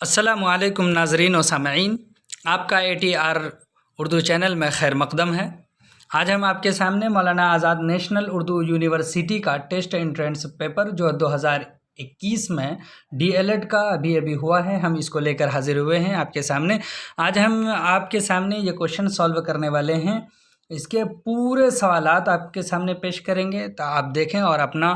अस्सलामुअलैकुम नाज़रीन व सामईन, आपका ATR उर्दू चैनल में खैर मकदम है। आज हम आपके सामने मौलाना आज़ाद नेशनल उर्दू यूनिवर्सिटी का टेस्ट एंट्रेंस पेपर जो 2021 में DLED का अभी हुआ है, हम इसको लेकर हाजिर हुए हैं आपके सामने। आज हम आपके सामने ये क्वेश्चन सॉल्व करने वाले हैं। इसके पूरे सवालात आपके सामने पेश करेंगे तो आप देखें और अपना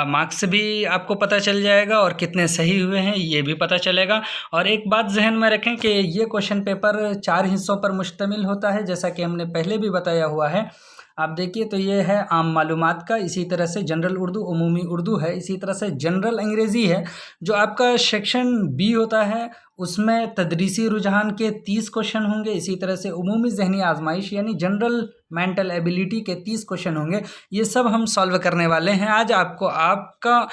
मार्क्स भी आपको पता चल जाएगा और कितने सही हुए हैं ये भी पता चलेगा। और एक बात जहन में रखें कि ये क्वेश्चन पेपर 4 हिस्सों पर मुश्तमिल होता है, जैसा कि हमने पहले भी बताया हुआ है। आप देखिए तो ये है आम मालूमात का, इसी तरह से जनरल उर्दू उमूमी उर्दू है, इसी तरह से जनरल अंग्रेज़ी है। जो आपका सेक्शन बी होता है उसमें तदरीसी रुझान के 30 क्वेश्चन होंगे। इसी तरह से उमूमी ज़हनी आजमाइश यानी जनरल मेंटल एबिलिटी के 30 क्वेश्चन होंगे। ये सब हम सॉल्व करने वाले हैं आज। आपको आपका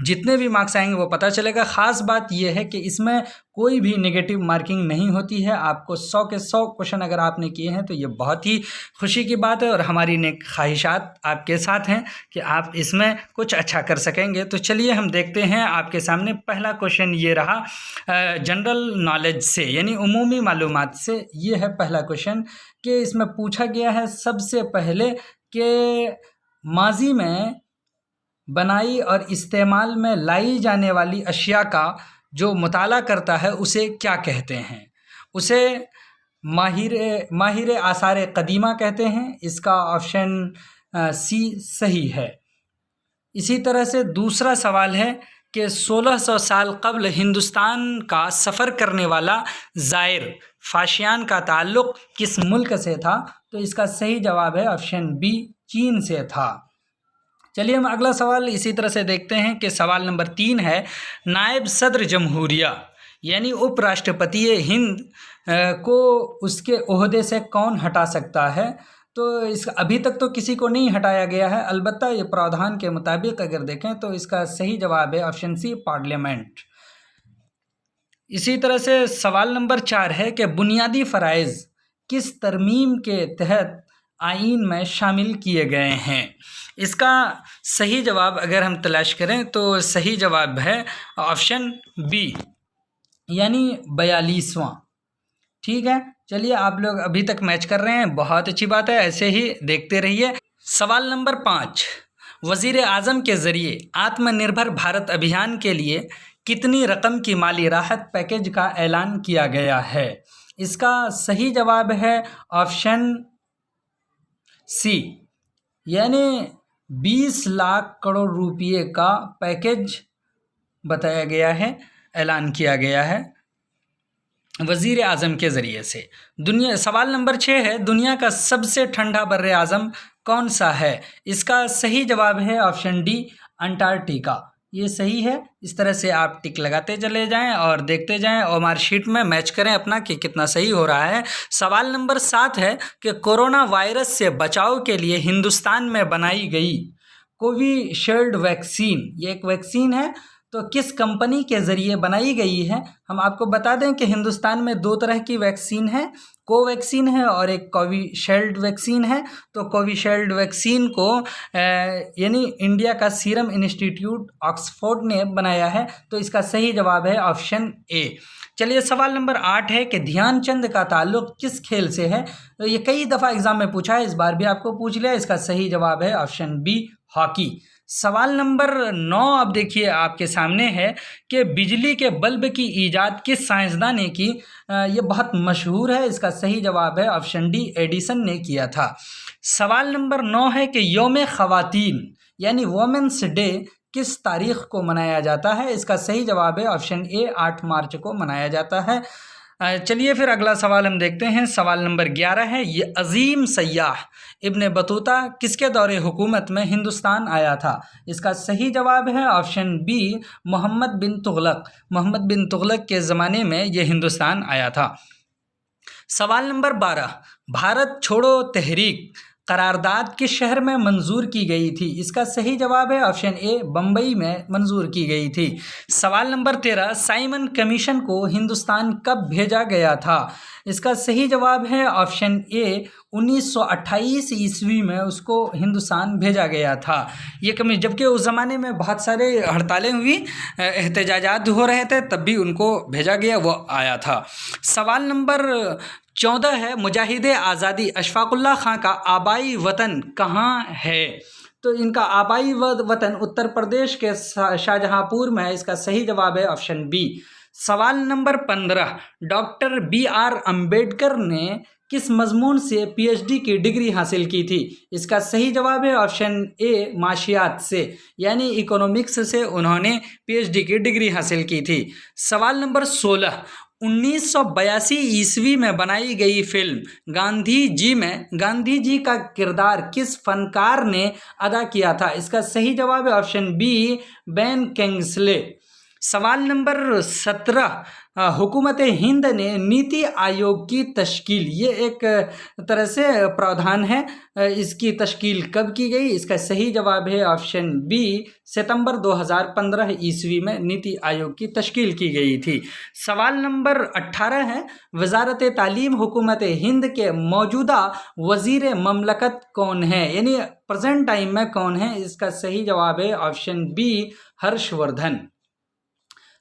जितने भी मार्क्स आएंगे वो पता चलेगा। ख़ास बात ये है कि इसमें कोई भी नेगेटिव मार्किंग नहीं होती है। आपको 100 के 100 क्वेश्चन अगर आपने किए हैं तो ये बहुत ही खुशी की बात है और हमारी नेक ख्वाहिशात आपके साथ हैं कि आप इसमें कुछ अच्छा कर सकेंगे। तो चलिए हम देखते हैं आपके सामने। पहला क्वेश्चन ये रहा जनरल नॉलेज से यानी उमूमी मालूमात से। ये है पहला क्वेश्चन कि इसमें पूछा गया है सबसे पहले कि माजी में बनाई और इस्तेमाल में लाई जाने वाली अशिया का जो मुताला करता है उसे क्या कहते हैं। उसे माहिर आसार कदीमा कहते हैं। इसका ऑप्शन सी सही है। इसी तरह से दूसरा सवाल है कि 1600 साल कबल हिंदुस्तान का सफ़र करने वाला ज़ायर फाशियान का ताल्लुक़ किस मुल्क से था। तो इसका सही जवाब है ऑप्शन बी, चीन से था। चलिए हम अगला सवाल इसी तरह से देखते हैं कि सवाल नंबर 3 है नायब सदर जमहूरिया यानी उपराष्ट्रपति हिंद को उसके ओहदे से कौन हटा सकता है। तो इस अभी तक तो किसी को नहीं हटाया गया है, अलबत्ता ये प्रावधान के मुताबिक अगर देखें तो इसका सही जवाब है ऑप्शन सी, पार्लियामेंट। इसी तरह से सवाल नंबर 4 है कि बुनियादी फ़राइज़ किस तरमीम के तहत आइन में शामिल किए गए हैं। इसका सही जवाब अगर हम तलाश करें तो सही जवाब है ऑप्शन बी यानी 42वां। ठीक है, चलिए आप लोग अभी तक मैच कर रहे हैं, बहुत अच्छी बात है, ऐसे ही देखते रहिए। सवाल नंबर 5, वज़ीर आज़म के ज़रिए आत्मनिर्भर भारत अभियान के लिए कितनी रकम की माली राहत पैकेज का ऐलान किया गया है। इसका सही जवाब है ऑप्शन सी यानी 20 लाख करोड़ रुपये का पैकेज बताया गया है, ऐलान किया गया है वज़ीर आज़म के ज़रिए से। सवाल नंबर 6 है दुनिया का सबसे ठंडा बर्रे आज़म कौन सा है। इसका सही जवाब है ऑप्शन डी, अंटार्कटिका। ये सही है। इस तरह से आप टिक लगाते चले जाएं और देखते जाएं और मार्कशीट में मैच करें अपना कि कितना सही हो रहा है। सवाल नंबर 7 है कि कोरोना वायरस से बचाव के लिए हिंदुस्तान में बनाई गई कोविशील्ड वैक्सीन, ये एक वैक्सीन है, तो किस कंपनी के ज़रिए बनाई गई है। हम आपको बता दें कि हिंदुस्तान में 2 तरह की वैक्सीन है, कोवैक्सीन है और एक कोविशील्ड वैक्सीन है। तो कोविशील्ड वैक्सीन को यानी इंडिया का सीरम इंस्टीट्यूट ऑक्सफोर्ड ने बनाया है। तो इसका सही जवाब है ऑप्शन ए। चलिए सवाल नंबर 8 है कि ध्यानचंद का ताल्लुक़ किस खेल से है। तो ये कई दफ़ा एग्ज़ाम में पूछा है, इस बार भी आपको पूछ लिया। इसका सही जवाब है ऑप्शन बी, हॉकी। सवाल नंबर 9 अब देखिए आपके सामने है कि बिजली के बल्ब की ईजाद किस साइंसदान ने की। ये बहुत मशहूर है। इसका सही जवाब है ऑप्शन डी, एडिसन ने किया था। सवाल नंबर 9 है कि यौम ख़वातीन यानी वोमेंस डे किस तारीख़ को मनाया जाता है। इसका सही जवाब है ऑप्शन ए, 8 मार्च को मनाया जाता है। चलिए फिर अगला सवाल हम देखते हैं। सवाल नंबर 11 है ये अजीम सयाह इब्न बतूता किसके दौरे हुकूमत में हिंदुस्तान आया था। इसका सही जवाब है ऑप्शन बी, मोहम्मद बिन तुगलक। मोहम्मद बिन तुगलक के ज़माने में ये हिंदुस्तान आया था। सवाल नंबर 12, भारत छोड़ो तहरीक करारदाद किस शहर में मंजूर की गई थी? इसका सही जवाब है ऑप्शन ए बम्बई में मंजूर की गई थी। सवाल नंबर 13, साइमन कमीशन को हिंदुस्तान कब भेजा गया था? इसका सही जवाब है ऑप्शन ए 1928 ईस्वी में उसको हिंदुस्तान भेजा गया था। ये कमी, जबकि उस ज़माने में बहुत सारे हड़तालें हुई, एहतजाजात हो रहे थे, तब भी उनको भेजा गया, वो आया था। सवाल नंबर 14 है, मुजाहिदे आज़ादी अशफाकुल्लाह खां का आबाई वतन कहाँ है? तो इनका आबाई वतन उत्तर प्रदेश के शाहजहांपुर में है। इसका सही जवाब है ऑप्शन बी। सवाल नंबर 15, डॉक्टर बी.आर. अम्बेडकर ने किस मजमून से पीएचडी की डिग्री हासिल की थी? इसका सही जवाब है ऑप्शन ए माशियात से, यानी इकोनॉमिक्स से उन्होंने पीएचडी की डिग्री हासिल की थी। सवाल नंबर 16, 1982 ईस्वी में बनाई गई फिल्म गांधी जी में गांधी जी का किरदार किस फनकार ने अदा किया था? इसका सही जवाब है ऑप्शन बी बेन किंग्सले। सवाल नंबर 17, हुकूमत हिंद ने नीति आयोग की तश्कील, ये एक तरह से प्रावधान है, इसकी तश्कील कब की गई? इसका सही जवाब है ऑप्शन बी सितंबर 2015 ईस्वी में नीति आयोग की तश्कील की गई थी। सवाल नंबर 18 है, वजारत तालीम हुकूमत हिंद के मौजूदा वजीर ममलकत कौन है? यानी प्रेजेंट टाइम में कौन है? इसका सही जवाब है ऑप्शन बी हर्षवर्धन।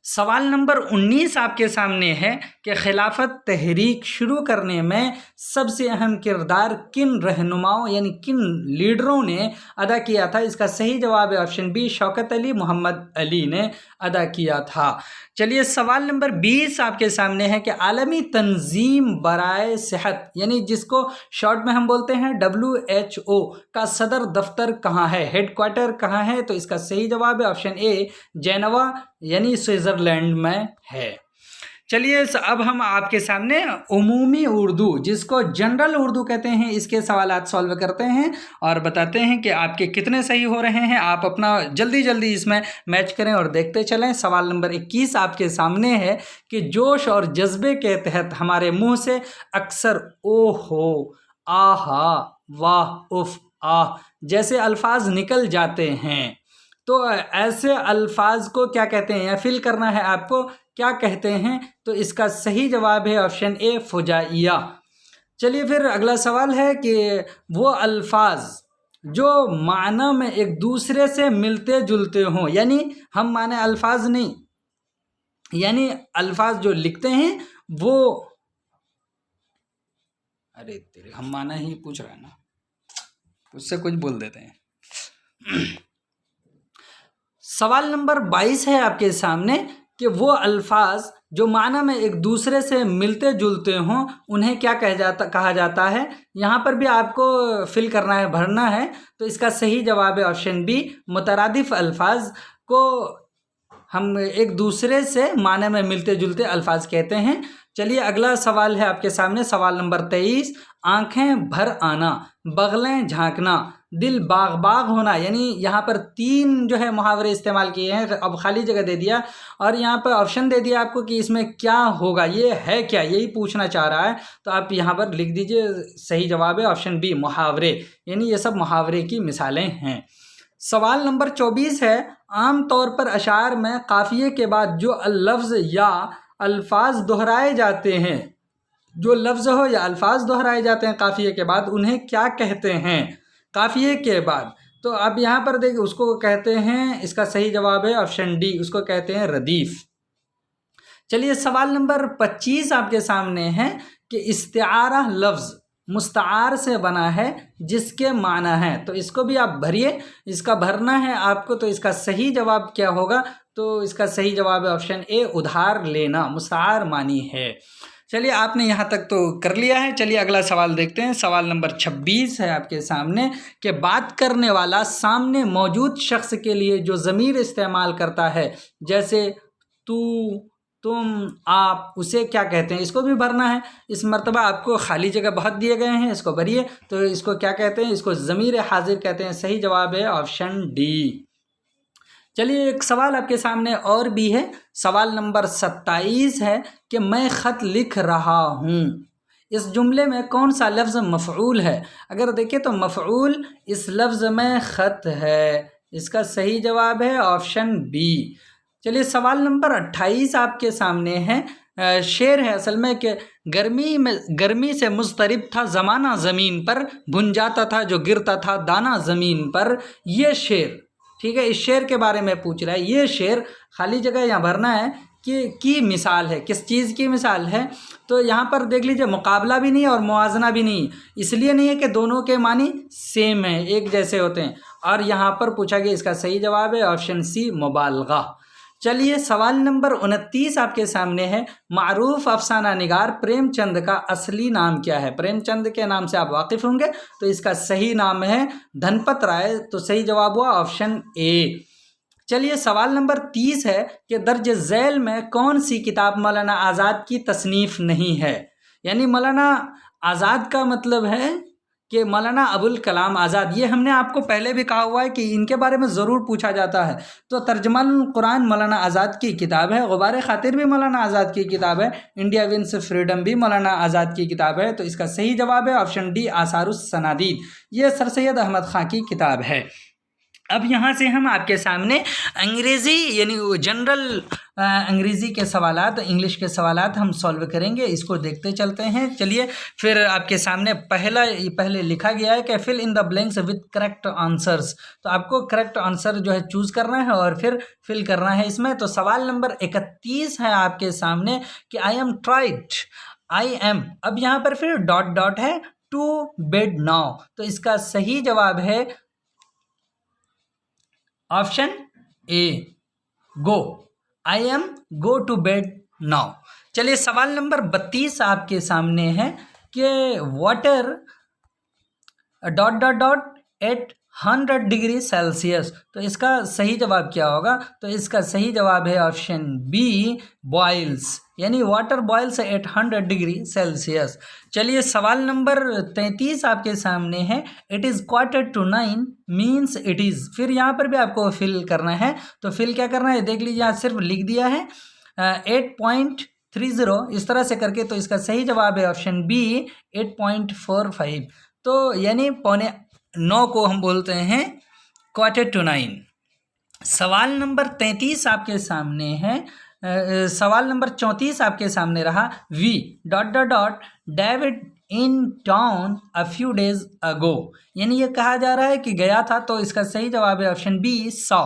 सवाल नंबर 19 आपके सामने है कि खिलाफत तहरीक शुरू करने में सबसे अहम किरदार किन रहनुमाओं यानी किन लीडरों ने अदा किया था? इसका सही जवाब है ऑप्शन बी शौकत अली मोहम्मद अली ने अदा किया था। चलिए सवाल नंबर 20 आपके सामने है कि आलमी तंजीम बराए सेहत यानी जिसको शॉर्ट में हम बोलते हैं WHO का सदर दफ्तर कहाँ है, हेडक्वार्टर कहाँ है? तो इसका सही जवाब है ऑप्शन ए जेनेवा यानी स्विट्ज़रलैंड में है। चलिए अब हम आपके सामने उमूमी उर्दू जिसको जनरल उर्दू कहते हैं इसके सवालात सॉल्व करते हैं और बताते हैं कि आपके कितने सही हो रहे हैं। आप अपना जल्दी जल्दी इसमें मैच करें और देखते चलें। सवाल नंबर 21 आपके सामने है कि जोश और जज्बे के तहत हमारे मुंह से अक्सर ओहो, आहा, वाह, उफ, आह जैसे अल्फाज निकल जाते हैं, तो ऐसे अल्फाज को क्या कहते हैं या फिल करना है आपको, क्या कहते हैं? तो इसका सही जवाब है ऑप्शन ए फुजाइया। चलिए फिर अगला सवाल है कि वो अल्फाज जो माना में एक दूसरे से मिलते जुलते हों, यानी हम माने अल्फाज नहीं, यानी अल्फाज जो लिखते हैं वो, अरे तेरे हम माना ही पूछ रहा है ना, उससे कुछ बोल देते हैं। सवाल नंबर 22 है आपके सामने कि वो अल्फाज जो माना में एक दूसरे से मिलते जुलते हों उन्हें क्या कहा जाता है? यहाँ पर भी आपको फिल करना है, भरना है। तो इसका सही जवाब है ऑप्शन बी मुतरादिफ अल्फाज को हम एक दूसरे से माने में मिलते जुलते अल्फाज कहते हैं। चलिए अगला सवाल है आपके सामने, सवाल नंबर 23, आंखें भर आना, बगलें झांकना, दिल बाग बाग होना, यानी यहाँ पर 3 जो है मुहावरे इस्तेमाल किए हैं। अब खाली जगह दे दिया और यहाँ पर ऑप्शन दे दिया आपको कि इसमें क्या होगा, ये है क्या, यही पूछना चाह रहा है। तो आप यहाँ पर लिख दीजिए, सही जवाब है ऑप्शन बी मुहावरे, यानी ये सब मुहावरे की मिसालें हैं। सवाल नंबर 24 है, आम तौर पर अशार में काफिये के बाद जो लफ्ज़ या अल्फाज दोहराए जाते हैं, जो लफ्ज़ हो या अल्फाज दोहराए जाते हैं काफिये के बाद, उन्हें क्या कहते हैं? काफिये के बाद तो आप यहाँ पर देखिए, उसको कहते हैं, इसका सही जवाब है ऑप्शन डी, उसको कहते हैं रदीफ। चलिए सवाल नंबर 25 आपके सामने है कि इस्तिआरा लफ्ज़ मुस्तार से बना है जिसके माना है, तो इसको भी आप भरिए, इसका भरना है आपको। तो इसका सही जवाब क्या होगा? तो इसका सही जवाब है ऑप्शन ए उधार लेना, मुस्तार मानी है। चलिए आपने यहाँ तक तो कर लिया है। चलिए अगला सवाल देखते हैं। सवाल नंबर 26 है आपके सामने कि बात करने वाला सामने मौजूद शख्स के लिए जो ज़मीर इस्तेमाल करता है, जैसे तू, तुम, आप, उसे क्या कहते हैं? इसको भी भरना है। इस मर्तबा आपको खाली जगह बहुत दिए गए हैं, इसको भरिए। तो इसको क्या कहते हैं? इसको ज़मीर हाजिर कहते हैं। सही जवाब है ऑप्शन डी। चलिए एक सवाल आपके सामने और भी है। सवाल नंबर 27 है कि मैं ख़त लिख रहा हूँ, इस जुमले में कौन सा लफ्ज़ मफ़ऊल है? अगर देखें तो मफ़ऊल इस लफ्ज़ में ख़त है। इसका सही जवाब है ऑप्शन बी। चलिए सवाल नंबर 28 आपके सामने है। शेर है असल में कि गर्मी से मुज़तरिब था ज़माना ज़मीन पर, भुन जाता था जो गिरता था दाना ज़मीन पर। ये शेर, ठीक है, इस शेर के बारे में पूछ रहा है। ये शेर खाली जगह यहाँ भरना है कि मिसाल है, किस चीज़ की मिसाल है। तो यहाँ पर देख लीजिए मुकाबला भी नहीं और मुआजना भी नहीं, इसलिए नहीं है कि दोनों के मानी सेम है, एक जैसे होते हैं। और यहाँ पर पूछा गया, इसका सही जवाब है ऑप्शन सी मुबालगा। चलिए सवाल नंबर 29 आपके सामने है। मारूफ अफसाना निगार प्रेमचंद का असली नाम क्या है? प्रेमचंद के नाम से आप वाकिफ़ होंगे, तो इसका सही नाम है धनपत राय। तो सही जवाब हुआ ऑप्शन ए। चलिए सवाल नंबर 30 है कि दर्ज झैल में कौन सी किताब मौलाना आज़ाद की तसनीफ़ नहीं है? यानी मौलाना आज़ाद का मतलब है कि मौलाना अबुल कलाम आज़ाद। ये हमने आपको पहले भी कहा हुआ है कि इनके बारे में ज़रूर पूछा जाता है। तो तर्जुमानुल कुरान मौलाना आज़ाद की किताब है, गुबार खातिर भी मौलाना आज़ाद की किताब है, इंडिया विंस फ्रीडम भी मौलाना आज़ाद की किताब है। तो इसका सही जवाब है ऑप्शन डी आसारुस सनादीद। ये सर सैयद अहमद ख़ान की किताब है। अब यहाँ से हम आपके सामने अंग्रेज़ी यानी जनरल अंग्रेज़ी के सवालात, इंग्लिश के सवालात हम सॉल्व करेंगे। इसको देखते चलते हैं। चलिए फिर आपके सामने पहले लिखा गया है कि fill in the blanks with correct answers. तो आपको करेक्ट आंसर जो है चूज़ करना है और फिर फिल करना है इसमें। तो सवाल नंबर 31 है आपके सामने कि आई एम, अब यहाँ पर फिर डॉट डॉट है, टू बेड नाउ। तो इसका सही जवाब है option A go. I am go to bed now. चलिए सवाल नंबर 32 आपके सामने है कि water dot dot dot at 100 degree Celsius. तो इसका सही जवाब क्या होगा? तो इसका सही जवाब है ऑप्शन बी बॉइल्स, यानी water boils at 100 degree Celsius. चलिए सवाल नंबर 33 आपके सामने है। It is 8:45 means it is. फिर यहाँ पर भी आपको फिल करना है। तो फिल क्या करना है देख लीजिए, यहाँ सिर्फ लिख दिया है 8.30 इस तरह से करके। तो इसका सही जवाब है ऑप्शन बी 8.45। तो यानी 8:45 को हम बोलते हैं 8:45। सवाल नंबर 33 आपके सामने है। सवाल नंबर 34 आपके सामने रहा। V dot dot dot David in town a few days अगो, यानी ये कहा जा रहा है कि गया था। तो इसका सही जवाब है ऑप्शन बी सॉ,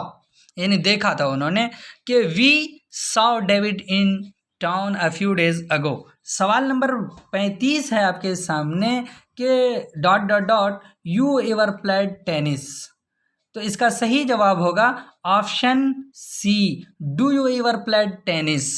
यानी देखा था उन्होंने कि we saw David in town a few days ago. सवाल नंबर 35 है आपके सामने कि dot dot dot you ever played tennis. तो इसका सही जवाब होगा option C do you ever played tennis.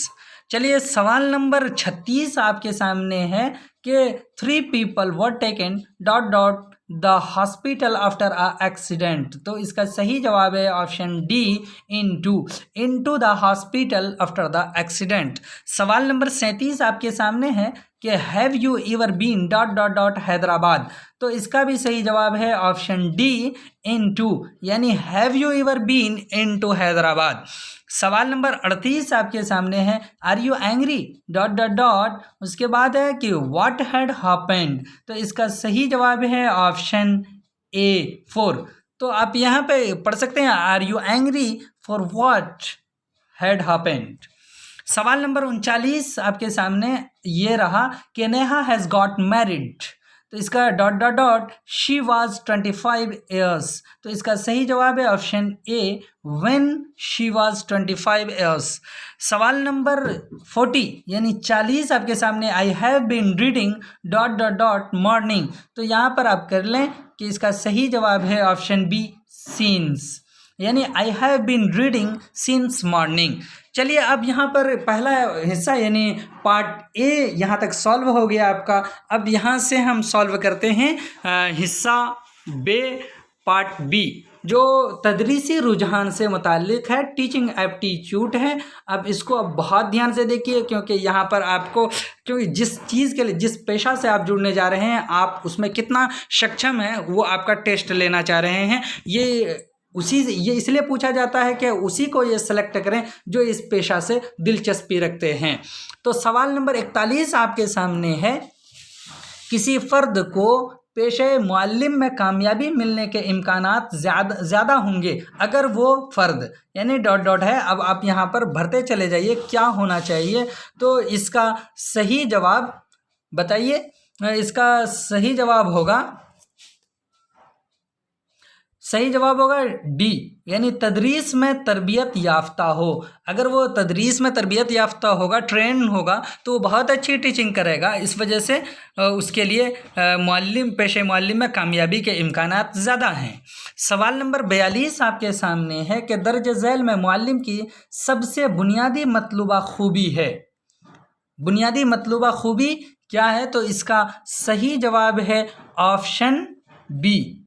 चलिए सवाल नंबर 36 आपके सामने है कि 3 people were taken dot dot the hospital after a accident. तो इसका सही जवाब है option D into the hospital after the accident. सवाल नंबर 37 आपके सामने है कि have you ever been dot dot dot Hyderabad. तो इसका भी सही जवाब है ऑप्शन डी इनटू, यानी have you ever been into Hyderabad. सवाल नंबर 38 आपके सामने है। Are you angry dot dot dot, उसके बाद है कि व्हाट हैड हैपेंड। तो इसका सही जवाब है ऑप्शन ए 4। तो आप यहाँ पे पढ़ सकते हैं are you angry for what had happened. सवाल नंबर 39 आपके सामने ये रहा कि नेहा हैज़ गॉट मैरिड। तो इसका dot dot dot she was 25 years. तो इसका सही जवाब है option A when she was 25 years. सवाल नंबर 40 यानी 40 आपके सामने I have been reading dot dot dot morning. तो यहाँ पर आप कर लें कि इसका सही जवाब है ऑप्शन बी सीन्स, यानी I have been reading since morning. चलिए अब यहाँ पर पहला हिस्सा यानी पार्ट ए यहाँ तक सॉल्व हो गया आपका। अब यहाँ से हम सॉल्व करते हैं हिस्सा बे पार्ट बी, जो तदरीसी रुझान से मुताल्लिक़ है, टीचिंग एप्टीट्यूड है। अब इसको अब बहुत ध्यान से देखिए, क्योंकि यहाँ पर आपको, क्योंकि जिस चीज़ के लिए, जिस पेशा से आप जुड़ने जा रहे हैं, आप उसमें कितना सक्षम है वो आपका टेस्ट लेना चाह रहे हैं। ये इसलिए पूछा जाता है कि उसी को ये सेलेक्ट करें जो इस पेशा से दिलचस्पी रखते हैं। तो सवाल नंबर 41 आपके सामने है किसी फ़र्द को पेशे मुअल्लिम में कामयाबी मिलने के इम्कानात ज़्यादा होंगे अगर वो फ़र्द, यानी डॉट डॉट है। अब आप यहाँ पर भरते चले जाइए क्या होना चाहिए। तो इसका सही जवाब बताइए। इसका सही जवाब होगा डी, यानी तदरीस में तरबियत याफ्ता हो। अगर वो तदरीस में तरबियत याफ्ता होगा, ट्रेन होगा, तो वो बहुत अच्छी टीचिंग करेगा। इस वजह से उसके लिए पेशे मुअल्लिम में कामयाबी के इम्कानात ज़्यादा हैं। सवाल नंबर 42 आपके सामने है कि दर्ज झैल में मुअल्लिम की सबसे बुनियादी मतलूबा खूबी है। बुनियादी मतलूबा खूबी क्या है? तो इसका सही जवाब है ऑप्शन बी,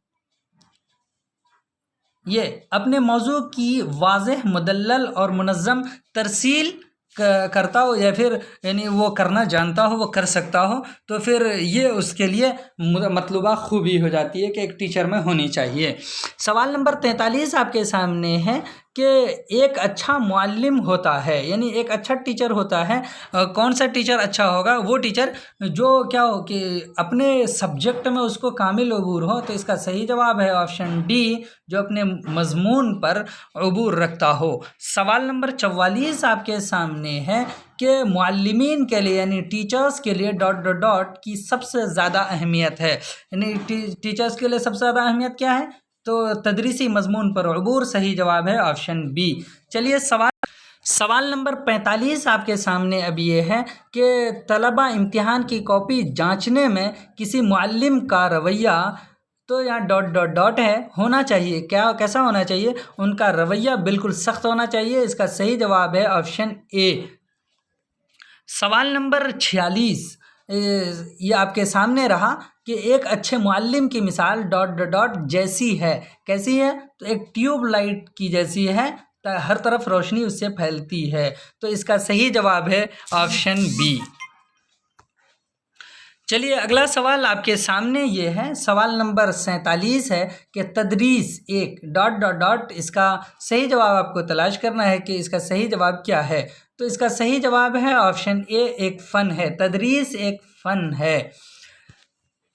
ये अपने मौजू की वाज़ेह, मुदल्लल और मुनज़्ज़म तरसील करता हो, या फिर यानी वो करना जानता हो, वो कर सकता हो, तो फिर ये उसके लिए मतलूबा खूबी हो जाती है कि एक टीचर में होनी चाहिए। सवाल नंबर 43 आपके सामने है कि एक अच्छा मुअल्लिम होता है, यानी एक अच्छा टीचर होता है। कौन सा टीचर अच्छा होगा? वो टीचर जो क्या हो कि अपने सब्जेक्ट में उसको कामिल अबूर हो। तो इसका सही जवाब है ऑप्शन डी, जो अपने मजमून पर अबूर रखता हो। सवाल नंबर 44 आपके सामने है कि मुअल्लिमीन के लिए, यानी टीचर्स के लिए डॉट डॉट डॉट की सबसे ज़्यादा अहमियत है। यानी टीचर्स के लिए सबसे ज़्यादा अहमियत क्या है? तो तदरीसी मजमून पर अबूर। सही जवाब है ऑप्शन बी। चलिए सवाल नंबर 45 आपके सामने अब ये है कि तलबा इम्तिहान की कॉपी जांचने में किसी मुअल्लिम का रवैया, तो यहाँ डॉट डॉट डॉट है, होना चाहिए कैसा होना चाहिए? उनका रवैया बिल्कुल सख्त होना चाहिए। इसका सही जवाब है ऑप्शन ए। सवाल नंबर 46 ये आपके सामने रहा कि एक अच्छे मुअल्लिम की मिसाल डॉट डॉट डॉट जैसी है। कैसी है? तो एक ट्यूब लाइट की जैसी है, हर तरफ रोशनी उससे फैलती है। तो इसका सही जवाब है ऑप्शन बी। चलिए अगला सवाल आपके सामने ये है। सवाल नंबर 47 है कि तदरीस एक डॉट डॉट डॉट, इसका सही जवाब आपको तलाश करना है कि इसका सही जवाब क्या है। तो इसका सही जवाब है ऑप्शन ए, एक फ़न है। तदरीस एक फ़न है।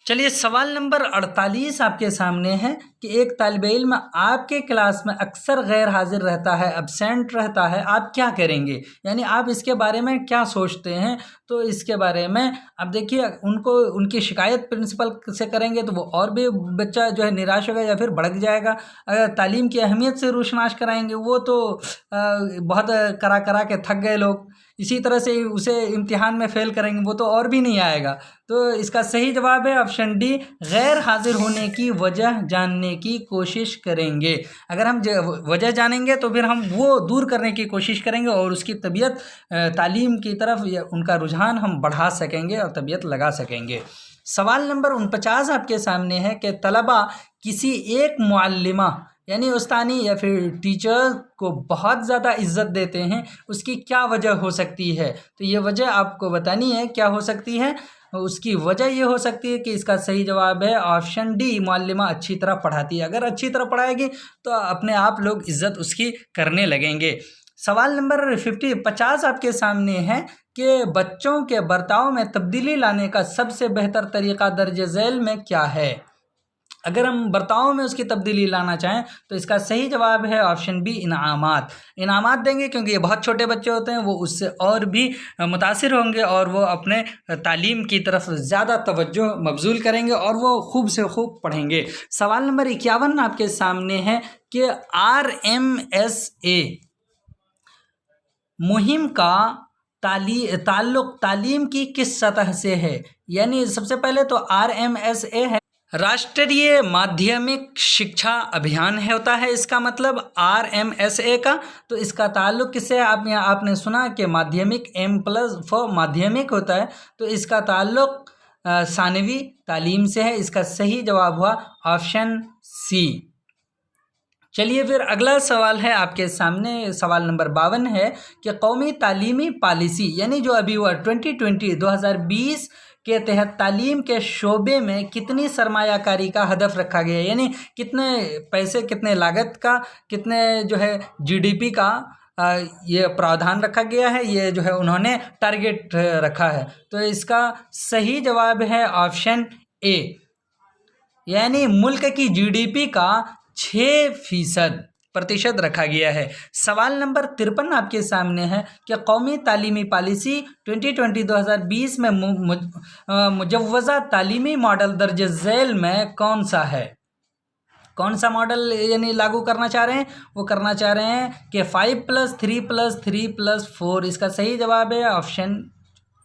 चलिए सवाल नंबर 48 आपके सामने है कि एक तालिब इल्म आपके क्लास में अक्सर गैर हाजिर रहता है, एब्सेंट रहता है, आप क्या करेंगे? यानी आप इसके बारे में क्या सोचते हैं? तो इसके बारे में अब देखिए, उनकी शिकायत प्रिंसिपल से करेंगे तो वो और भी बच्चा जो है निराश होगा या फिर भड़क जाएगा। अगर तालीम की अहमियत से रोशनाश कराएंगे, वो तो बहुत करा के थक गए लोग। इसी तरह से उसे इम्तिहान में फ़ेल करेंगे, वो तो और भी नहीं आएगा। तो इसका सही जवाब है ऑप्शन डी, गैर हाजिर होने की वजह जानने की कोशिश करेंगे। अगर हम वजह जानेंगे तो फिर हम वो दूर करने की कोशिश करेंगे और उसकी तबीयत तालीम की तरफ या उनका रुझान हम बढ़ा सकेंगे और तबीयत लगा सकेंगे। सवाल नंबर 49 आपके सामने है कि तलबा किसी एक मुअल्लिमा यानी उस्तानी या फिर टीचर को बहुत ज़्यादा इज्जत देते हैं, उसकी क्या वजह हो सकती है? तो ये वजह आपको बतानी है, क्या हो सकती है? उसकी वजह ये हो सकती है कि इसका सही जवाब है ऑप्शन डी, मुअल्लिमा अच्छी तरह पढ़ाती है। अगर अच्छी तरह पढ़ाएगी तो अपने आप लोग इज्जत उसकी करने लगेंगे। सवाल नंबर 50 आपके सामने है कि बच्चों के बर्ताव में तब्दीली लाने का सबसे बेहतर तरीक़ा दर्ज झैल में क्या है? अगर हम बर्ताव में उसकी तब्दीली लाना चाहें तो इसका सही जवाब है ऑप्शन बी, इनामात देंगे, क्योंकि ये बहुत छोटे बच्चे होते हैं, वो उससे और भी मुतासिर होंगे और वो अपने तालीम की तरफ ज़्यादा तवज्जो मबजूल करेंगे और वो खूब से खूब पढ़ेंगे। सवाल नंबर 51 आपके सामने है कि RMSA मुहिम का ताल्लुक़ तालीम की किस सतह से है? यानी सबसे पहले तो RMSA है, राष्ट्रीय माध्यमिक शिक्षा अभियान है होता है इसका मतलब RMSA का। तो इसका ताल्लुक़ किससे? आपने सुना कि माध्यमिक M+ माध्यमिक होता है, तो इसका ताल्लुक़ सानवी तालीम से है। इसका सही जवाब हुआ ऑप्शन सी। चलिए फिर अगला सवाल है आपके सामने। सवाल नंबर 52 है कि कौमी तालीमी पॉलिसी यानी जो अभी हुआ 2020 के तहत तालीम के शोबे में कितनी सरमायाकारी का हदफ रखा गया है, यानी कितने पैसे, कितने लागत का, कितने जो है GDP का ये प्रावधान रखा गया है, ये जो है उन्होंने टारगेट रखा है। तो इसका सही जवाब है ऑप्शन ए, यानी मुल्क की जीडीपी का 6% रखा गया है। सवाल नंबर 53 आपके सामने है कि कौमी तालीमी पॉलिसी 2020-2020 में मुजव्वज़ा तालीमी मॉडल दर्ज झैल में कौन सा है? कौन सा मॉडल यानी लागू करना चाह रहे हैं? वो करना चाह रहे हैं कि 5+3+3+4। इसका सही जवाब है ऑप्शन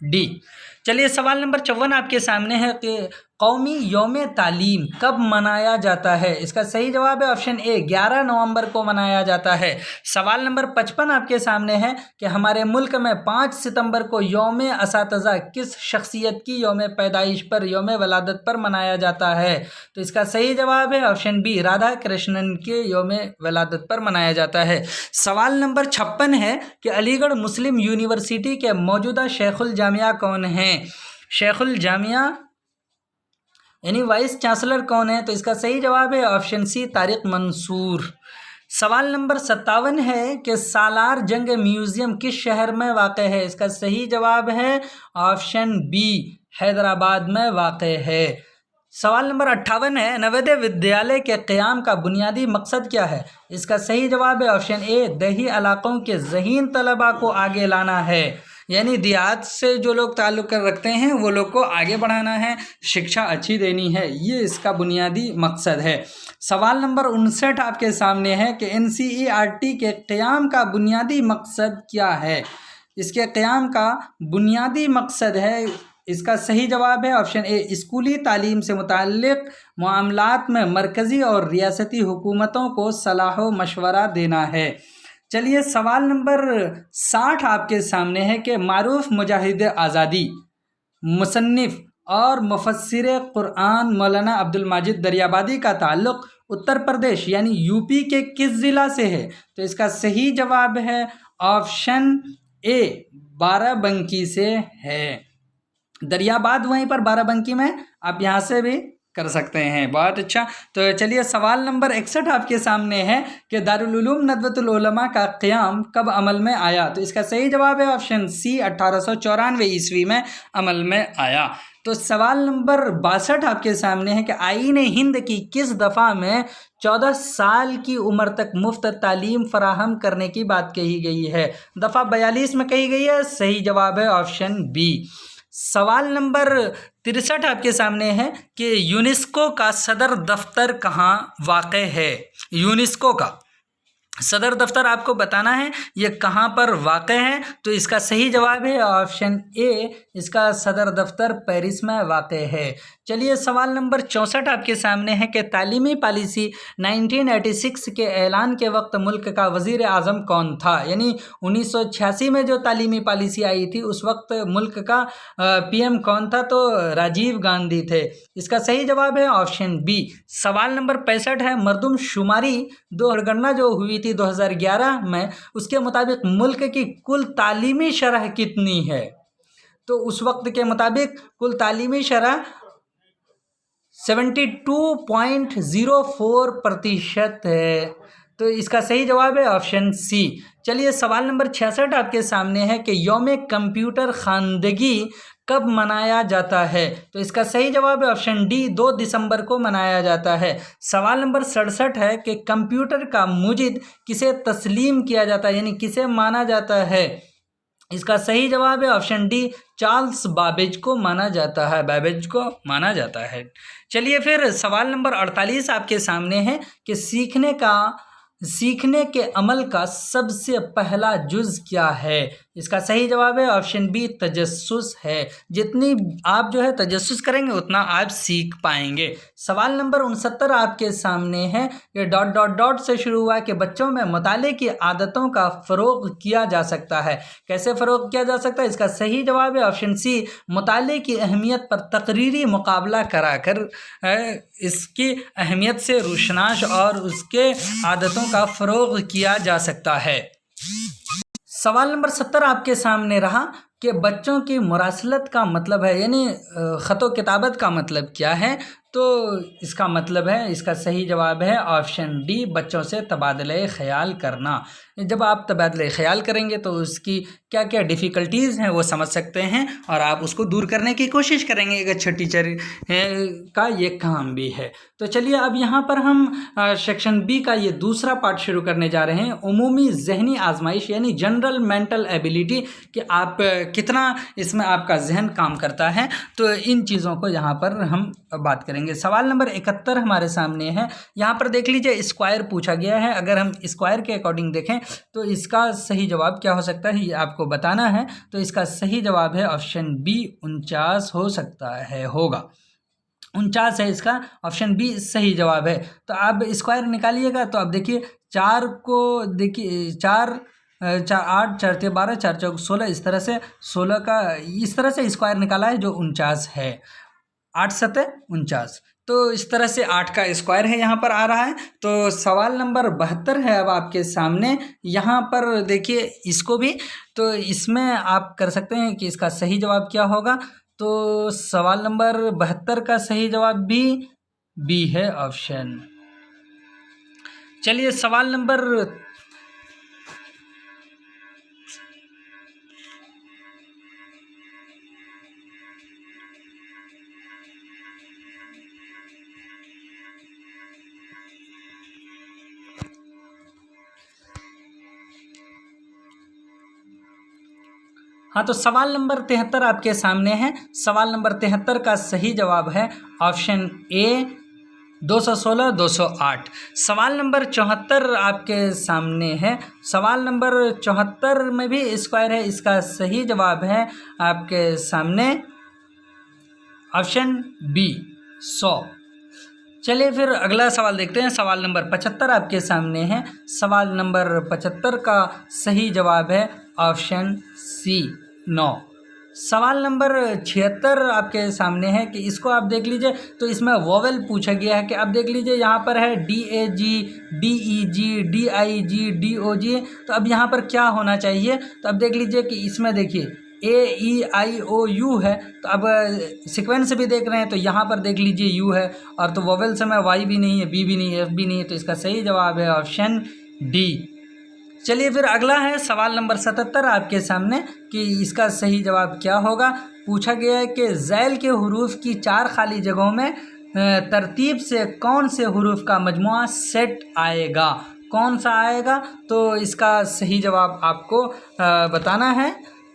डी। चलिए सवाल नंबर 54 आपके सामने है कि कौमी यौम तालीम कब मनाया जाता है? इसका सही जवाब है ऑप्शन ए, 11 नवंबर को मनाया जाता है। सवाल नंबर 55 आपके सामने है कि हमारे मुल्क में 5 सितंबर को यौम असातिज़ा किस शख्सियत की यौम पैदाइश पर, यौम वलादत पर मनाया जाता है? तो इसका सही जवाब है ऑप्शन बी, राधा कृष्णन के यौम वलादत पर मनाया जाता है। सवाल नंबर 56 है कि अलीगढ़ मुस्लिम यूनिवर्सिटी के मौजूदा शेखुल जामिया कौन हैं? शेखुल जामिया यानी वाइस चांसलर कौन है? तो इसका सही जवाब है ऑप्शन सी, तारिक मंसूर। सवाल नंबर 57 है कि सालार जंग म्यूज़ियम किस शहर में वाक़ है? इसका सही जवाब है ऑप्शन बी, हैदराबाद में वाक़ है। सवाल नंबर 58 है, नवोदय विद्यालय के क़याम का बुनियादी मकसद क्या है? इसका सही जवाब है ऑप्शन ए, दही इलाक़ों के ज़हीन तलबा को आगे लाना है, यानी देहात से जो लोग ताल्लुक़ रखते हैं वो लोग को आगे बढ़ाना है, शिक्षा अच्छी देनी है, ये इसका बुनियादी मकसद है। सवाल नंबर 59 आपके सामने है कि NCERT के क़याम का बुनियादी मकसद क्या है? इसके क़याम का बुनियादी मकसद है, इसका सही जवाब है ऑप्शन ए, स्कूली तालीम से मुताल्लिक़ मामलात में मरकज़ी और रियासती हुकूमतों को सलाह व मशवरा देना है। चलिए सवाल नंबर 60 आपके सामने है कि मारूफ मुजाहिद आज़ादी, मुसन्निफ़ और मुफस्सिर कुरान मौलाना अब्दुल माजिद दरियाबादी का ताल्लुक़ उत्तर प्रदेश यानी यूपी के किस ज़िला से है? तो इसका सही जवाब है ऑप्शन ए, बाराबंकी से है। दरियाबाद वहीं पर बाराबंकी में, आप यहाँ से भी कर सकते हैं। बहुत अच्छा। तो चलिए सवाल नंबर 61 आपके सामने है कि दारुल उलूम नदवतुल उलमा का क़याम कब अमल में आया? तो इसका सही जवाब है ऑप्शन सी, 1894 ईस्वी में अमल में आया। तो सवाल नंबर 62 आपके सामने है कि आईन हिंद की किस दफ़ा में 14 साल की उम्र तक मुफ्त तालीम फराहम करने की बात कही गई है? दफ़ा 42 में कही गई है। सही जवाब है ऑप्शन बी। सवाल नंबर 63 आपके सामने है कि यूनेस्को का सदर दफ्तर कहाँ वाक़ है? यूनेस्को का सदर दफ्तर आपको बताना है ये कहाँ पर वाक़ है। तो इसका सही जवाब है ऑप्शन ए, इसका सदर दफ्तर पेरिस में वाक़ है। चलिए सवाल नंबर 64 आपके सामने है कि तालीमी पॉलिसी 1986 के ऐलान के वक्त मुल्क का वज़ीर आज़म कौन था? यानी 1986 में जो तालीमी पॉलिसी आई थी उस वक्त मुल्क का PM कौन था? तो राजीव गांधी थे। इसका सही जवाब है ऑप्शन बी। सवाल नंबर 65 है, मरदमशुमारी जनगणना जो हुई थी 2011 में, उसके मुताबिक मुल्क की कुल तालीमी शरह कितनी है? तो उस वक्त के मुताबिक कुल तालीमी शरह 72.04% है। तो इसका सही जवाब है ऑप्शन सी। चलिए सवाल नंबर 66 आपके सामने है कि यौम कंप्यूटर ख़वानदगी कब मनाया जाता है? तो इसका सही जवाब है ऑप्शन डी, 2 दिसंबर को मनाया जाता है। सवाल नंबर 67 है कि कंप्यूटर का मुजिद किसे तस्लीम किया जाता है, यानी किसे माना जाता है? इसका सही जवाब है ऑप्शन डी, चार्ल्स बाबेज को माना जाता है, बैबेज को माना जाता है। चलिए फिर सवाल नंबर 48 आपके सामने है कि सीखने के अमल का सबसे पहला जुज़ क्या है? इसका सही जवाब है ऑप्शन बी, तजस्सुस है। जितनी आप जो है तजस्सुस करेंगे उतना आप सीख पाएंगे। सवाल नंबर 69 आपके सामने है, ये ... से शुरू हुआ कि बच्चों में मुताले की आदतों का फ़रोग़ किया जा सकता है। कैसे फ़रोग़ किया जा सकता है? इसका सही जवाब है ऑप्शन सी, मुताले की अहमियत पर तकरीरी मुकाबला कराकर इसकी अहमियत से रोशनास और उसके आदतों का फ़रोग़ किया जा सकता है। सवाल नंबर 70 आपके सामने रहा कि बच्चों की मुरासलत का मतलब है, यानी ख़तो किताबत का मतलब क्या है? तो इसका मतलब है, इसका सही जवाब है ऑप्शन डी, बच्चों से तबादले ख़याल करना। जब आप तबादले ख्याल करेंगे तो उसकी क्या क्या डिफ़िकल्टीज़ हैं वो समझ सकते हैं और आप उसको दूर करने की कोशिश करेंगे। एक अच्छा टीचर का ये काम भी है। तो चलिए अब यहाँ पर हम सेक्शन बी का ये दूसरा पार्ट शुरू करने जा रहे हैं, उमूमी ज़हनी आजमाइश यानी जनरल मेंटल एबिलिटी, कि आप कितना इसमें आपका जहन काम करता है। तो इन चीज़ों को यहाँ पर हम बात करेंगे। सवाल नंबर 71 हमारे सामने है। यहाँ पर देख लीजिए स्क्वायर पूछा गया है। अगर हम स्क्वायर के अकॉर्डिंग देखें तो इसका सही जवाब क्या हो सकता है ये आपको बताना है। तो इसका सही जवाब है ऑप्शन बी 49 हो सकता है, होगा 49 है इसका, ऑप्शन बी सही जवाब है। तो आप स्क्वायर निकालिएगा तो आप देखिए 4 को देखिए 4 8 4 12 4 चौक 16, इस तरह से 16 का इस तरह से स्क्वायर निकाला है जो 49 है। 8 7 49, तो इस तरह से 8 का स्क्वायर है यहाँ पर आ रहा है। तो सवाल नंबर 72 है अब आपके सामने। यहाँ पर देखिए इसको भी, तो इसमें आप कर सकते हैं कि इसका सही जवाब क्या होगा। तो सवाल नंबर 72 का सही जवाब भी बी है ऑप्शन। चलिए सवाल नंबर हाँ, तो सवाल नंबर 73 आपके सामने है। सवाल नंबर 73 का सही जवाब है ऑप्शन ए 216 208। सवाल नंबर 74 आपके सामने है। सवाल नंबर 74 में भी स्क्वायर है, इसका सही जवाब है आपके सामने ऑप्शन बी 100। चलिए फिर अगला सवाल देखते हैं। सवाल नंबर 75 आपके सामने है। सवाल नंबर 75 का सही जवाब है ऑप्शन सी 9। सवाल नंबर 76 आपके सामने है कि इसको आप देख लीजिए, तो इसमें वोवेल पूछा गया है कि आप देख लीजिए यहाँ पर है DAG DEG DIG DOG। तो अब यहाँ पर क्या होना चाहिए, तो अब देख लीजिए कि इसमें देखिए AEIOU है। तो अब सीक्वेंस भी देख रहे हैं तो यहाँ पर देख लीजिए U है, और तो वोवेल से में Y भी नहीं है, B भी नहीं है, F भी नहीं है। तो इसका सही जवाब है ऑप्शन डी। चलिए फिर अगला है सवाल नंबर 77 आपके सामने कि इसका सही जवाब क्या होगा। पूछा गया है कि ज़ैल के हुरूफ की 4 खाली जगहों में तरतीब से कौन से हुरूफ का मजमुआ सेट आएगा, कौन सा आएगा। तो इसका सही जवाब आपको बताना है।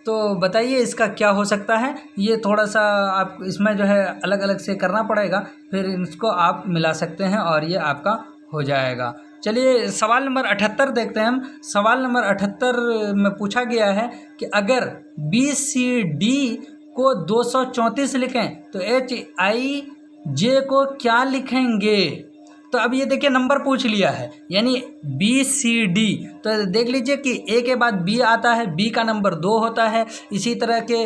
तो बताइए इसका क्या हो सकता है। ये थोड़ा सा आप इसमें जो है अलग अलग से करना पड़ेगा, फिर इसको आप मिला सकते हैं और ये आपका हो जाएगा। चलिए सवाल नंबर 78 देखते हैं हम। सवाल नंबर 78 में पूछा गया है कि अगर BCD को 234 लिखें तो HIJ को क्या लिखेंगे। तो अब ये देखिए नंबर पूछ लिया है यानी BCD, तो देख लीजिए कि A के बाद B आता है, B का नंबर 2 होता है। इसी तरह के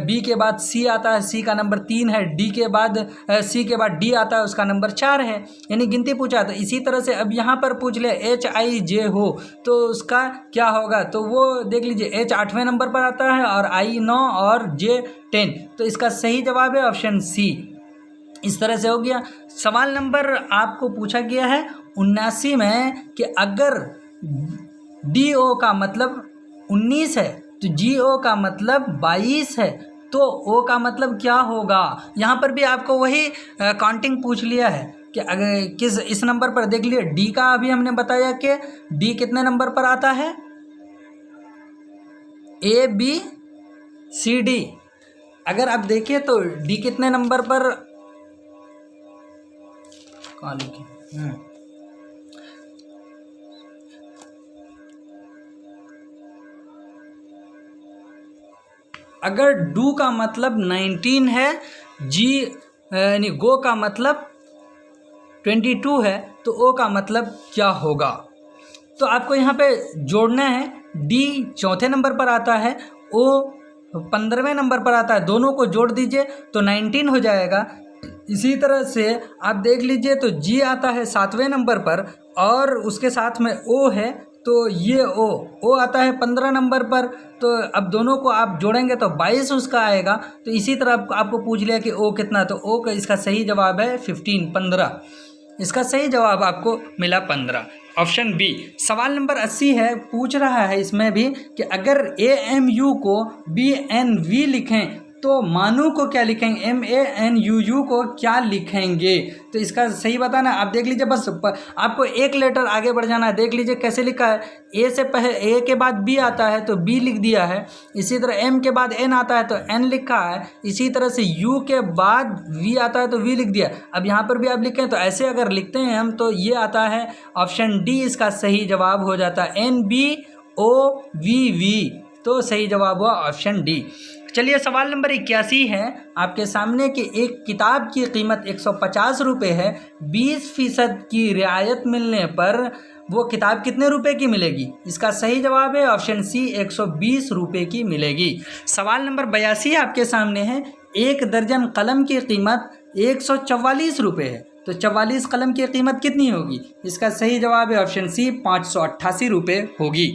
B के बाद C आता है, C का नंबर 3 है। D के बाद C के बाद D आता है, उसका नंबर 4 है, यानी गिनती पूछा। तो इसी तरह से अब यहाँ पर पूछ ले HIJ हो तो उसका क्या होगा। तो वो देख लीजिए H 8वें नंबर पर आता है और I 9 और J 10। तो इसका सही जवाब है ऑप्शन सी। इस तरह से हो गया। सवाल नंबर आपको पूछा गया है 79 में कि अगर DO का मतलब 19 है तो GO का मतलब 22 है, तो O का मतलब क्या होगा। यहाँ पर भी आपको वही काउंटिंग पूछ लिया है कि अगर किस इस नंबर पर देख लिए D का अभी हमने बताया कि D कितने नंबर पर आता है, ABCD। अगर आप देखिए तो D कितने नंबर पर अगर डू का मतलब 19 है, जी यानी गो का मतलब 22 है, तो ओ का मतलब क्या होगा। तो आपको यहाँ पे जोड़ना है। डी 4थे नंबर पर आता है, ओ 15वें नंबर पर आता है, दोनों को जोड़ दीजिए तो 19 हो जाएगा। इसी तरह से आप देख लीजिए तो जी आता है 7वें नंबर पर और उसके साथ में ओ है, तो ये ओ आता है 15 नंबर पर। तो अब दोनों को आप जोड़ेंगे तो 22 उसका आएगा। तो इसी तरह आपको पूछ लिया कि ओ कितना, तो ओ का इसका सही जवाब है 15। इसका सही जवाब आपको मिला 15, ऑप्शन बी। सवाल नंबर 80 है, पूछ रहा है इसमें भी कि अगर AMU को BNV लिखें तो मानू को क्या लिखेंगे, MANUU को क्या लिखेंगे। तो इसका सही बताना। आप देख लीजिए, बस आपको एक लेटर आगे बढ़ जाना है। देख लीजिए कैसे लिखा है, ए से पहले ए के बाद बी आता है तो बी लिख दिया है, इसी तरह एम के बाद एन आता है तो एन लिखा है, इसी तरह से यू के बाद वी आता है तो वी लिख दिया। अब यहाँ पर भी आप लिखें तो ऐसे अगर लिखते हैं हम तो ये आता है ऑप्शन डी इसका सही जवाब हो जाता है, NBOVV। तो सही जवाब हुआ ऑप्शन डी। चलिए सवाल नंबर 81 है आपके सामने कि एक किताब की कीमत 150 रुपये है, 20% की रियायत मिलने पर वो किताब कितने रुपए की मिलेगी। इसका सही जवाब है ऑप्शन सी, 120 रुपये की मिलेगी। सवाल नंबर 82 आपके सामने है, एक दर्जन कलम की कीमत 144 रुपये है, तो 44 कलम की कीमत कितनी होगी। इसका सही जवाब है ऑप्शन सी, 588 रुपये होगी।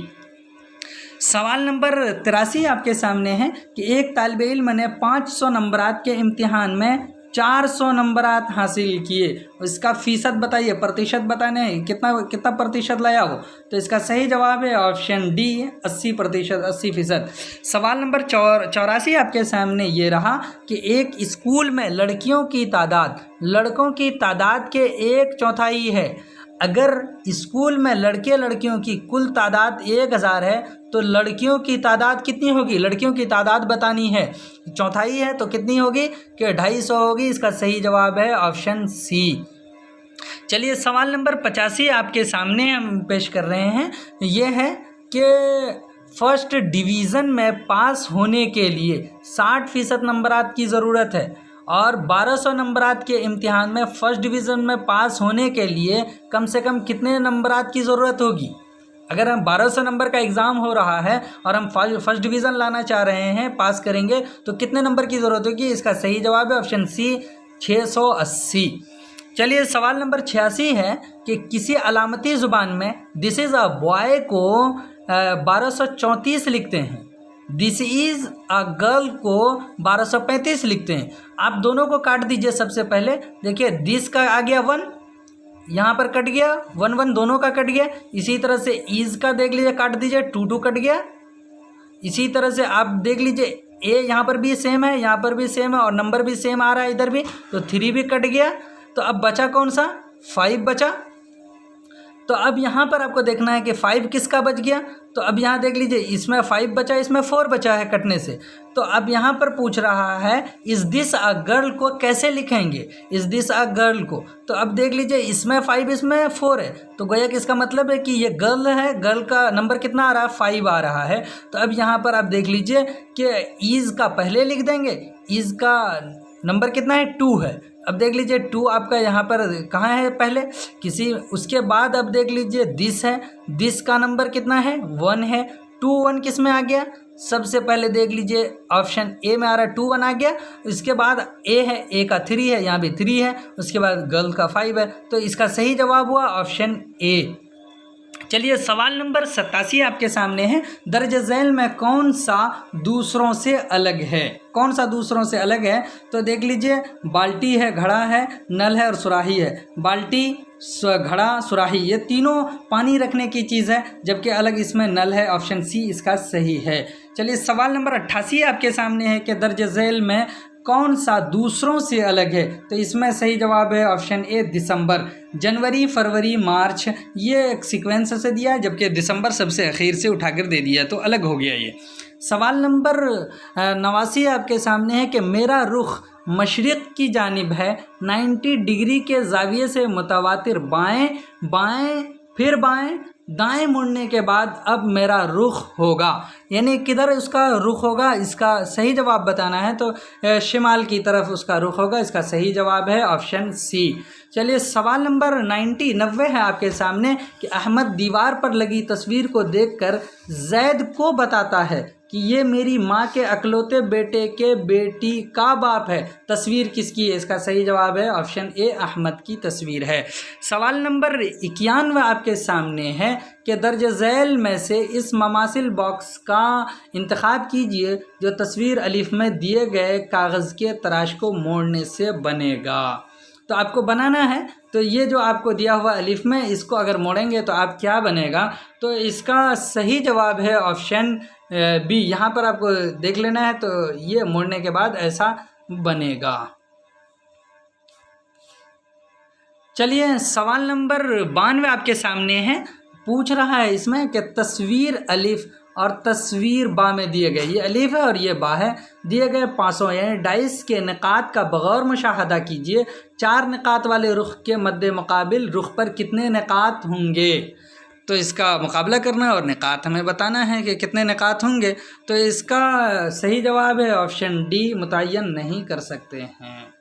सवाल नंबर 83 आपके सामने है कि एक तालिब इल्म ने 500 नंबरात के इम्तिहान में 400 नंबरात हासिल किए, इसका फीसद बताइए, प्रतिशत बताने कितना प्रतिशत लाया वो। तो इसका सही जवाब है ऑप्शन डी, 80%, 80%। सवाल नंबर 84 आपके सामने ये रहा कि एक स्कूल में लड़कियों की तादाद लड़कों की तादाद के 1/4 है। अगर स्कूल में लड़कियों की कुल तादाद 1000 है तो लड़कियों की तादाद कितनी होगी, लड़कियों की तादाद बतानी है। 1/4 है तो कितनी होगी कि 250 होगी। इसका सही जवाब है ऑप्शन सी। चलिए सवाल नंबर 85 आपके सामने हम पेश कर रहे हैं। ये है कि फर्स्ट डिवीज़न में पास होने के लिए 60% नंबरात की ज़रूरत है और 1200 नंबरात के इम्तिहान में फर्स्ट डिवीज़न में पास होने के लिए कम से कम कितने नंबरात की ज़रूरत होगी। अगर हम 1200 नंबर का एग्ज़ाम हो रहा है और हम फर्स्ट डिवीज़न लाना चाह रहे हैं, पास करेंगे तो कितने नंबर की ज़रूरत होगी। इसका सही जवाब है ऑप्शन सी, 680। चलिए सवाल नंबर 86 है कि किसी अलामती ज़ुबान में दिस इज़ अ बॉय को 1234 लिखते हैं, दिस इज़ अ गर्ल को 1235 लिखते हैं। आप दोनों को काट दीजिए। सबसे पहले देखिए, दिस का आ गया 1, यहाँ पर कट गया 1 दोनों का कट गया। इसी तरह से इज़ का देख लीजिए, काट दीजिए, 2 कट गया। इसी तरह से आप देख लीजिए, ए यहाँ पर भी सेम है, यहाँ पर भी सेम है और नंबर भी सेम आ रहा है इधर भी, तो 3 भी कट गया। तो अब बचा कौन सा, 5 बचा। तो अब यहाँ पर आपको देखना है कि 5 किसका बच गया। तो अब यहाँ देख लीजिए, इसमें 5 बचा, इसमें 4 बचा है कटने से। तो अब यहाँ पर पूछ रहा है इज़ दिस अ गर्ल को कैसे लिखेंगे, इज़ दिस अ गर्ल को। तो अब देख लीजिए, इसमें 5 इसमें 4 है, तो गोया कि इसका मतलब है कि ये गर्ल है, गर्ल का नंबर कितना आ रहा है, 5 आ रहा है। तो अब यहाँ पर आप देख लीजिए कि इज़ का पहले लिख देंगे, इज़ का नंबर कितना है, 2 है। अब देख लीजिए 2 आपका यहाँ पर कहाँ है पहले किसी, उसके बाद अब देख लीजिए दिस है, दिस का नंबर कितना है, 1 है। 2 1 किस में आ गया, सबसे पहले देख लीजिए ऑप्शन ए में आ रहा है, 2 1 आ गया। इसके बाद ए है, ए का 3 है, यहाँ भी 3 है। उसके बाद गर्ल का 5 है। तो इसका सही जवाब हुआ ऑप्शन ए। चलिए सवाल नंबर 87 आपके सामने है, दर्ज झैल में कौन सा दूसरों से अलग है, कौन सा दूसरों से अलग है। तो देख लीजिए, बाल्टी है, घड़ा है, नल है और सुराही है। बाल्टी, घड़ा, सुराही, ये तीनों पानी रखने की चीज़ है, जबकि अलग इसमें नल है। ऑप्शन सी इसका सही है। चलिए सवाल नंबर 88 आपके सामने है कि दर्ज झैल में कौन सा दूसरों से अलग है। तो इसमें सही जवाब है ऑप्शन ए, दिसंबर। जनवरी, फरवरी, मार्च ये एक सीक्वेंस से दिया है, जबकि दिसंबर सबसे आखिर से उठाकर दे दिया, तो अलग हो गया ये। सवाल नंबर 89 आपके सामने है कि मेरा रुख मशरिक़ की जानिब है, 90 डिग्री के ज़ाविये से मुतवातिर बाएं बाएं फिर बाएं दाएं मुड़ने के बाद अब मेरा रुख होगा, यानी किधर उसका रुख होगा। इसका सही जवाब बताना है तो शिमाल की तरफ उसका रुख होगा। इसका सही जवाब है ऑप्शन सी। चलिए सवाल नंबर 90 है आपके सामने कि अहमद दीवार पर लगी तस्वीर को देखकर जैद को बताता है कि ये मेरी माँ के अकलौते बेटे के बेटी का बाप है। तस्वीर किसकी है, इसका सही जवाब है ऑप्शन ए, अहमद की तस्वीर है। सवाल नंबर 91 आपके सामने है कि दर्ज झैल में से इस ममासिल बॉक्स का इंतखाब कीजिए जो तस्वीर अलिफ में दिए गए कागज़ के तराश को मोड़ने से बनेगा। तो आपको बनाना है, तो ये जो आपको दिया हुआ अलिफ में इसको अगर मोड़ेंगे तो आप क्या बनेगा, तो इसका सही जवाब है ऑप्शन बी। यहाँ पर आपको देख लेना है, तो ये मोड़ने के बाद ऐसा बनेगा। चलिए सवाल नंबर 92 आपके सामने है। पूछ रहा है इसमें कि तस्वीर अलिफ और तस्वीर बा में दिए गए, ये अलिफ है और ये बा है, दिए गए पासों यानी डाइस के निकात का बगौर मुशाहदा कीजिए। 4 निकात वाले रुख के मद्दे मुकाबिल रुख पर कितने निकात होंगे। तो इसका मुकाबला करना है और निकात हमें बताना है कि कितने निकात होंगे। तो इसका सही जवाब है ऑप्शन डी, मुतय्यन नहीं कर सकते हैं।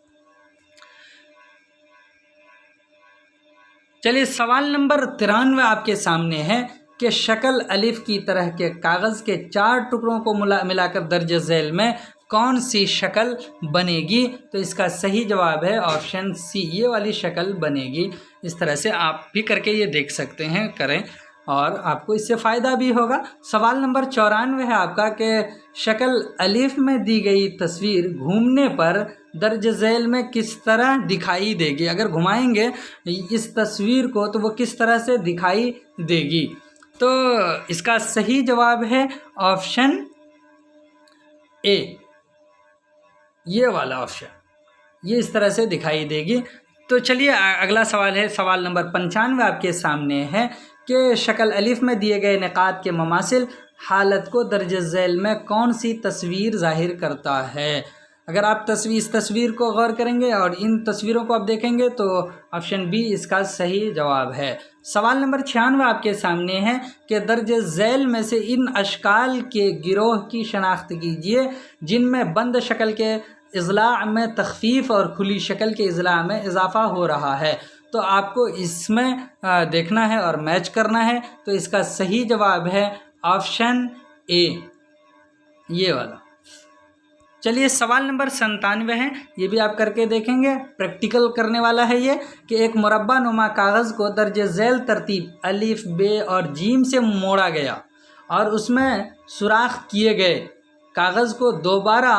चलिए सवाल नंबर 93 आपके सामने है कि शक्ल अलिफ की तरह के कागज़ के 4 टुकड़ों को मिलाकर दर्ज झैल में कौन सी शक्ल बनेगी। तो इसका सही जवाब है ऑप्शन सी, ये वाली शक्ल बनेगी। इस तरह से आप भी करके ये देख सकते हैं, करें और आपको इससे फ़ायदा भी होगा। सवाल नंबर 94 है आपका कि शक्ल अलिफ में दी गई तस्वीर घूमने पर दर्ज झैल में किस तरह दिखाई देगी। अगर घुमाएंगे इस तस्वीर को तो वो किस तरह से दिखाई देगी। तो इसका सही जवाब है ऑप्शन ए, ये वाला ऑप्शन, ये इस तरह से दिखाई देगी। तो चलिए अगला सवाल है, सवाल नंबर 95 आपके सामने है कि शक्ल अलिफ में दिए गए निकात के ममासिल हालत को दर्ज झैल में कौन सी तस्वीर ज़ाहिर करता है। अगर आप इस तस्वीर को गौर करेंगे और इन तस्वीरों को आप देखेंगे तो ऑप्शन बी इसका सही जवाब है। सवाल नंबर 96 आपके सामने है कि दर्ज झैल में से इन अशकाल के गिरोह की शनाख्त कीजिए जिनमें बंद शक्ल के इज़ला में तख़फ़ीफ़ और खुली शक्ल के इज़ला में इजाफ़ा हो रहा है। तो आपको इसमें देखना है और मैच करना है। तो इसका सही जवाब है ऑप्शन ए, ये वाला। चलिए सवाल नंबर 97 है, ये भी आप करके देखेंगे, प्रैक्टिकल करने वाला है ये कि एक मुरब्बा नुमा कागज़ को दर्ज झैल तरतीब अलिफ, बे और जीम से मोड़ा गया और उसमें सुराख किए गए कागज़ को दोबारा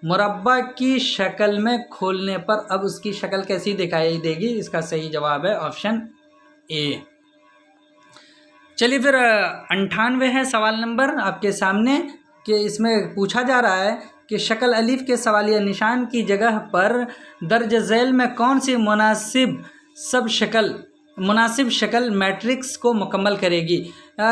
मुरब्बा की शक्ल में खोलने पर अब उसकी शक्ल कैसी दिखाई देगी। इसका सही जवाब है ऑप्शन ए। चलिए फिर 98 है सवाल नंबर आपके सामने कि इसमें पूछा जा रहा है कि शक्ल अलिफ के सवालिया निशान की जगह पर दर्ज झैल में कौन सी मुनासिब शक्ल मैट्रिक्स को मुकम्मल करेगी।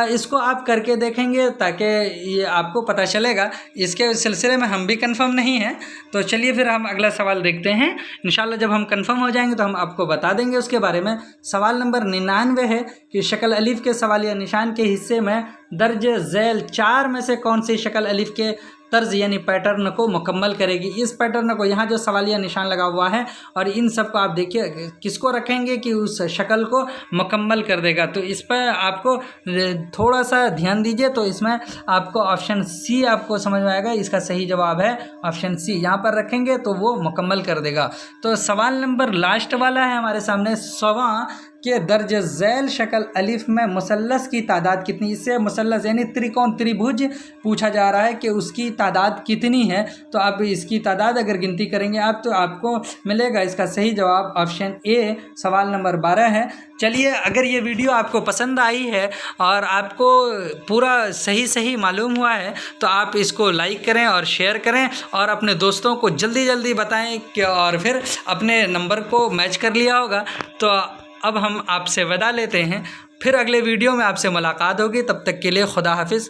इसको आप करके देखेंगे ताकि ये आपको पता चलेगा। इसके सिलसिले में हम भी कंफर्म नहीं हैं। तो चलिए फिर हम अगला सवाल देखते हैं। इंशाल्लाह जब हम कंफर्म हो जाएंगे तो हम आपको बता देंगे उसके बारे में। सवाल नंबर 99 है कि शक्ल अलिफ के सवालिया निशान के हिस्से में दर्ज झैल 4 में से कौन सी शक्ल अलिफ के तर्ज यानी पैटर्न को मुकम्मल करेगी। इस पैटर्न को, यहाँ जो सवालिया निशान लगा हुआ है और इन सब को आप देखिए किसको रखेंगे कि उस शक्ल को मुकम्मल कर देगा। तो इस पर आपको थोड़ा सा ध्यान दीजिए। तो इसमें आपको ऑप्शन सी आपको समझ में आएगा। इसका सही जवाब है ऑप्शन सी, यहाँ पर रखेंगे तो वो मुकम्मल कर देगा। तो सवाल नंबर लास्ट वाला है हमारे सामने, 100वां कि दर्ज झैल शक्ल अलिफ में मुसल्लस की तादाद कितनी। इससे मुसल्लस यानी त्रिकोण, त्रिभुज पूछा जा रहा है कि उसकी तादाद कितनी है। तो आप इसकी तादाद अगर गिनती करेंगे आप तो आपको मिलेगा। इसका सही जवाब ऑप्शन ए, सवाल नंबर 12 है। चलिए अगर ये वीडियो आपको पसंद आई है और आपको पूरा सही मालूम हुआ है तो आप इसको लाइक करें और शेयर करें और अपने दोस्तों को जल्दी बताएं कि और फिर अपने नंबर को मैच कर लिया होगा। तो अब हम आपसे विदा लेते हैं, फिर अगले वीडियो में आपसे मुलाकात होगी। तब तक के लिए खुदा हाफिज़।